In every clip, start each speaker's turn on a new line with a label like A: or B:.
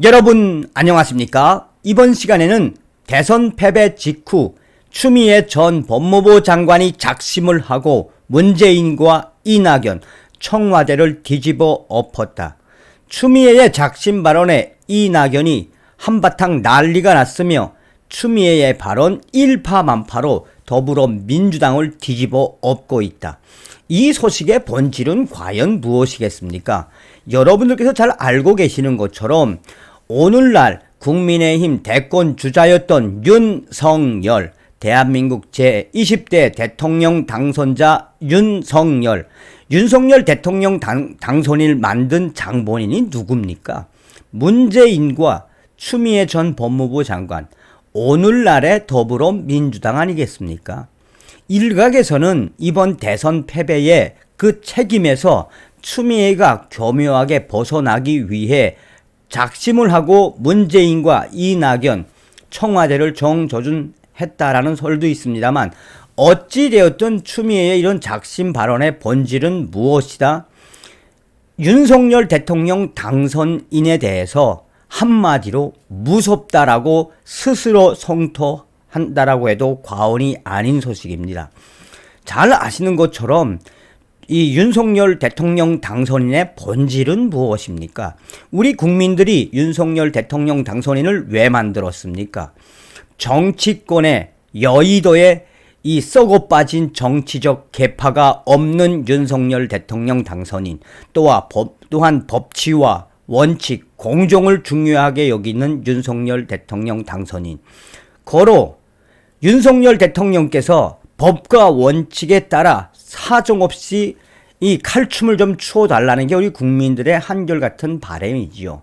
A: 여러분 안녕하십니까? 이번 시간에는 대선 패배 직후 추미애 전 법무부 장관이 작심을 하고 문재인과 이낙연, 청와대를 뒤집어 엎었다. 추미애의 작심 발언에 이낙연이 한바탕 난리가 났으며 추미애의 발언 일파만파로 더불어민주당을 뒤집어 엎고 있다. 이 소식의 본질은 과연 무엇이겠습니까? 여러분들께서 잘 알고 계시는 것처럼 오늘날 국민의힘 대권 주자였던 윤석열, 대한민국 제20대 대통령 당선자 윤석열 대통령 당선인을 만든 장본인이 누굽니까? 문재인과 추미애 전 법무부 장관, 오늘날의 더불어민주당 아니겠습니까? 일각에서는 이번 대선 패배의 그 책임에서 추미애가 교묘하게 벗어나기 위해 작심을 하고 문재인과 이낙연, 청와대를 정조준했다라는 설도 있습니다만 어찌되었든 추미애의 이런 작심 발언의 본질은 무엇이다? 윤석열 대통령 당선인에 대해서 한마디로 무섭다라고 스스로 성토한다라고 해도 과언이 아닌 소식입니다. 잘 아시는 것처럼 이 윤석열 대통령 당선인의 본질은 무엇입니까? 우리 국민들이 윤석열 대통령 당선인을 왜 만들었습니까? 정치권의 여의도에 이 썩어 빠진 정치적 계파가 없는 윤석열 대통령 당선인, 또한 법치와 원칙, 공정을 중요하게 여기는 윤석열 대통령 당선인. 거로 윤석열 대통령께서 법과 원칙에 따라 사정없이 이 칼춤을 좀 추어달라는 게 우리 국민들의 한결같은 바람이지요.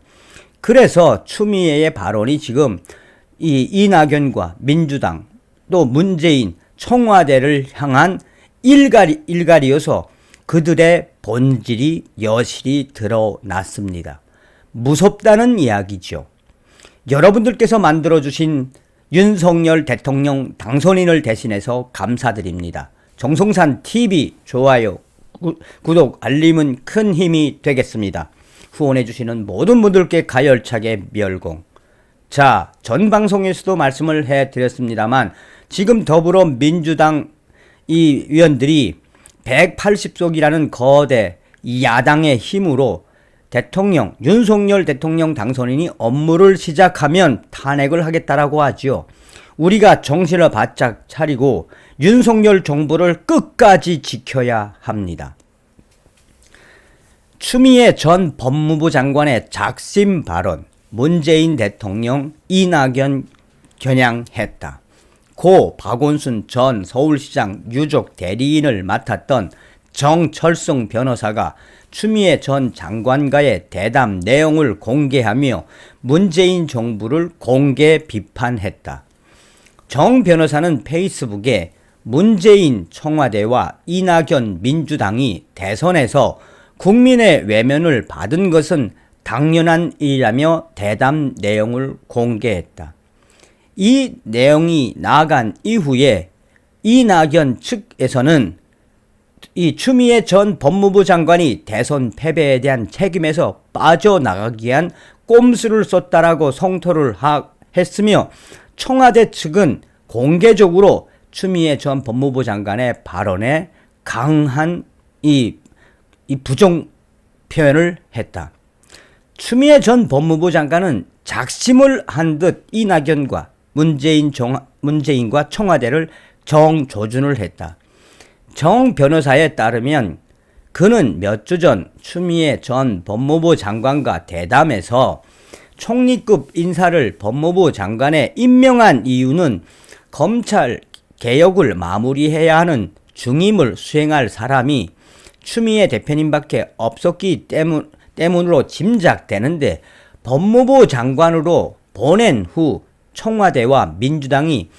A: 그래서 추미애의 발언이 지금 이 이낙연과 민주당 또 문재인, 청와대를 향한 일갈이어서 그들의 본질이 여실히 드러났습니다. 무섭다는 이야기죠. 여러분들께서 만들어주신 윤석열 대통령 당선인을 대신해서 감사드립니다. 정성산 TV 좋아요, 구독, 알림은 큰 힘이 되겠습니다. 후원해주시는 모든 분들께 가열차게 멸공. 자, 전 방송에서도 말씀을 해드렸습니다만 지금 더불어민주당 이 위원들이 180석이라는 거대 야당의 힘으로 윤석열 대통령 당선인이 업무를 시작하면 탄핵을 하겠다라고 하지요. 우리가 정신을 바짝 차리고 윤석열 정부를 끝까지 지켜야 합니다. 추미애 전 법무부 장관의 작심 발언, 문재인 대통령, 이낙연 겨냥했다. 고 박원순 전 서울시장 유족 대리인을 맡았던 정철승 변호사가 추미애 전 장관과의 대담 내용을 공개하며 문재인 정부를 공개 비판했다. 정 변호사는 페이스북에 문재인 청와대와 이낙연 민주당이 대선에서 국민의 외면을 받은 것은 당연한 일이라며 대담 내용을 공개했다. 이 내용이 나간 이후에 이낙연 측에서는 이 추미애 전 법무부 장관이 대선 패배에 대한 책임에서 빠져나가기 위한 꼼수를 썼다라고 성토를 했으며 청와대 측은 공개적으로 추미애 전 법무부 장관의 발언에 강한 이 부정 표현을 했다. 추미애 전 법무부 장관은 작심을 한 듯 이낙연과 문재인과 청와대를 정조준을 했다. 정 변호사에 따르면 그는 몇 주 전 추미애 전 법무부 장관과 대담에서 총리급 인사를 법무부 장관에 임명한 이유는 검찰 개혁을 마무리해야 하는 중임을 수행할 사람이 추미애 대표님밖에 없었기 때문으로 짐작되는데 법무부 장관으로 보낸 후 청와대와 민주당이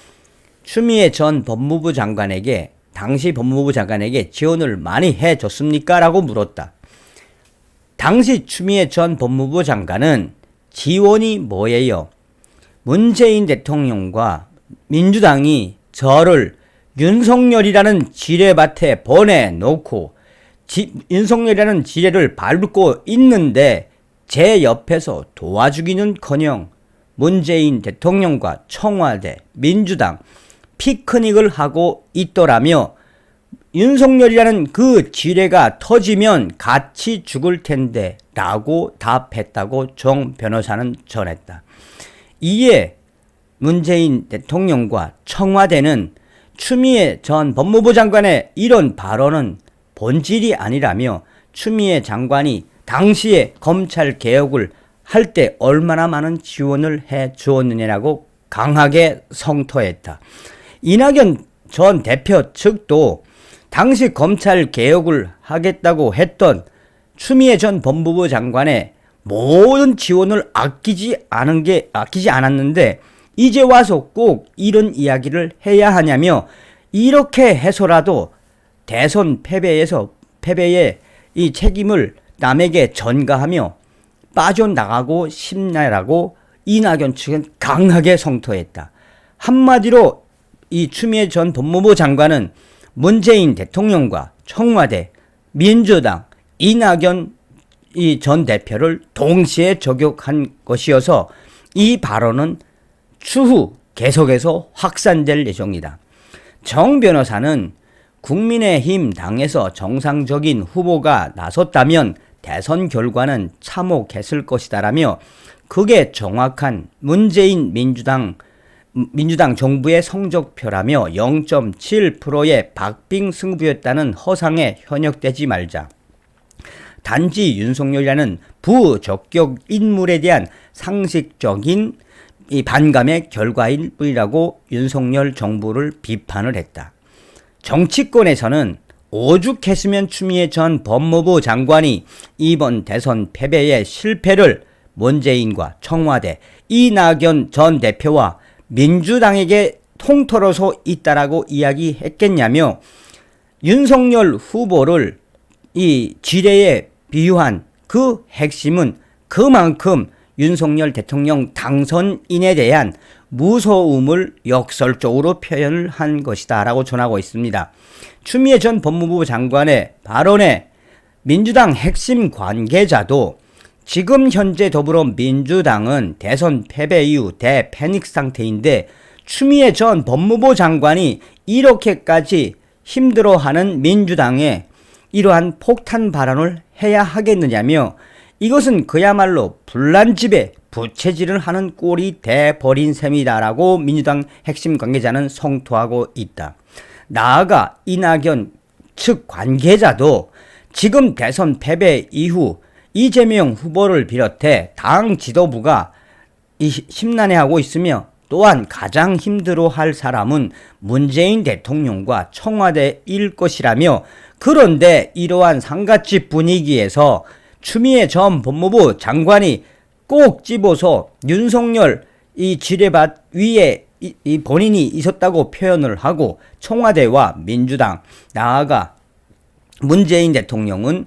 A: 추미애 전 법무부 장관에게 당시 법무부 장관에게 지원을 많이 해줬습니까? 라고 물었다. 당시 추미애 전 법무부 장관은 지원이 뭐예요? 문재인 대통령과 민주당이 저를 윤석열이라는 지뢰밭에 보내놓고 윤석열이라는 지뢰를 밟고 있는데 제 옆에서 도와주기는커녕 문재인 대통령과 청와대, 민주당 피크닉을 하고 있더라며 윤석열이라는 그 지뢰가 터지면 같이 죽을 텐데 라고 답했다고 정 변호사는 전했다. 이에 문재인 대통령과 청와대는 추미애 전 법무부 장관의 이런 발언은 본질이 아니라며 추미애 장관이 당시에 검찰 개혁을 할 때 얼마나 많은 지원을 해 주었느냐라고 강하게 성토했다. 이낙연 전 대표 측도 당시 검찰 개혁을 하겠다고 했던 추미애 전 법무부 장관의 모든 지원을 아끼지 않았는데 이제 와서 꼭 이런 이야기를 해야 하냐며 이렇게 해서라도 대선 패배의 이 책임을 남에게 전가하며 빠져나가고 싶냐라고 이낙연 측은 강하게 성토했다. 한마디로 이 추미애 전 법무부 장관은 문재인 대통령과 청와대, 민주당, 이낙연 전 대표를 동시에 저격한 것이어서 이 발언은 추후 계속해서 확산될 예정이다. 정 변호사는 국민의힘 당에서 정상적인 후보가 나섰다면 대선 결과는 참혹했을 것이다라며 그게 정확한 문재인 민주당 정부의 성적표라며 0.7%의 박빙 승부였다는 허상에 현역되지 말자. 단지 윤석열이라는 부적격 인물에 대한 상식적인 이 반감의 결과일 뿐이라고 윤석열 정부를 비판을 했다. 정치권에서는 오죽했으면 추미애 전 법무부 장관이 이번 대선 패배의 실패를 문재인과 청와대, 이낙연 전 대표와 민주당에게 통틀어서 있다라고 이야기했겠냐며 윤석열 후보를 이 지뢰에 비유한 그 핵심은 그만큼 윤석열 대통령 당선인에 대한 무서움을 역설적으로 표현을 한 것이다 라고 전하고 있습니다. 추미애 전 법무부 장관의 발언에 민주당 핵심 관계자도 지금 현재 더불어민주당은 대선 패배 이후 대패닉 상태인데 추미애 전 법무부 장관이 이렇게까지 힘들어하는 민주당에 이러한 폭탄 발언을 해야 하겠느냐며 이것은 그야말로 불난집에 부채질을 하는 꼴이 돼버린 셈이다라고 민주당 핵심 관계자는 성토하고 있다. 나아가 이낙연 측 관계자도 지금 대선 패배 이후 이재명 후보를 비롯해 당 지도부가 심란해하고 있으며 또한 가장 힘들어할 사람은 문재인 대통령과 청와대일 것이라며 그런데 이러한 상갓집 분위기에서 추미애 전 법무부 장관이 꼭 집어서 윤석열 이 지뢰밭 위에 이 본인이 있었다고 표현을 하고 청와대와 민주당 나아가 문재인 대통령은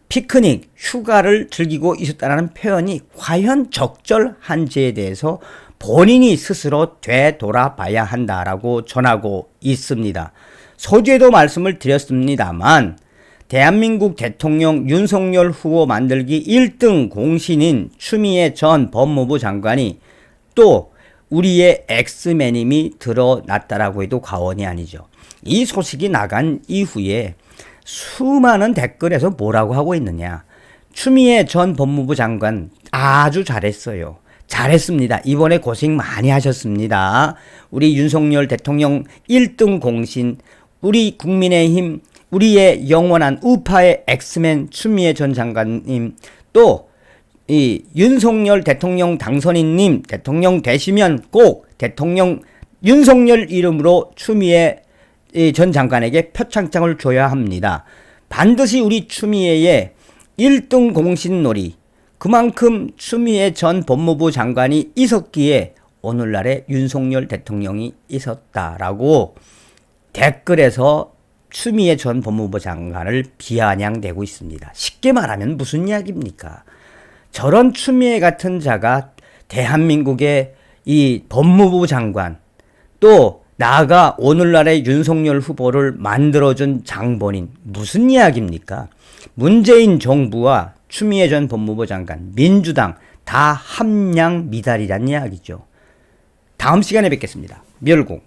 A: 피크닉 휴가를 즐기고 있었다는 표현이 과연 적절한지에 대해서 본인이 스스로 되돌아봐야 한다라고 전하고 있습니다. 서두에도 말씀을 드렸습니다만 대한민국 대통령 윤석열 후보 만들기 1등 공신인 추미애 전 법무부 장관이 또 우리의 엑스맨임이 드러났다라고 해도 과언이 아니죠. 이 소식이 나간 이후에 수많은 댓글에서 뭐라고 하고 있느냐. 추미애 전 법무부 장관 아주 잘했어요. 잘했습니다. 이번에 고생 많이 하셨습니다. 우리 윤석열 대통령 1등 공신, 우리 국민의힘, 우리의 영원한 우파의 엑스맨 추미애 전 장관님, 또 이 윤석열 대통령 당선인님 대통령 되시면 꼭 대통령 윤석열 이름으로 추미애 전 장관에게 표창장을 줘야 합니다. 반드시 우리 추미애의 1등 공신놀이, 그만큼 추미애 전 법무부 장관이 있었기에 오늘날의 윤석열 대통령이 있었다라고 댓글에서 추미애 전 법무부 장관을 비아냥대고 있습니다. 쉽게 말하면 무슨 이야기입니까? 저런 추미애 같은 자가 대한민국의 이 법무부 장관, 또 나아가 오늘날의 윤석열 후보를 만들어준 장본인, 무슨 이야기입니까? 문재인 정부와 추미애 전 법무부 장관, 민주당 다 함량 미달이란 이야기죠. 다음 시간에 뵙겠습니다. 멸공.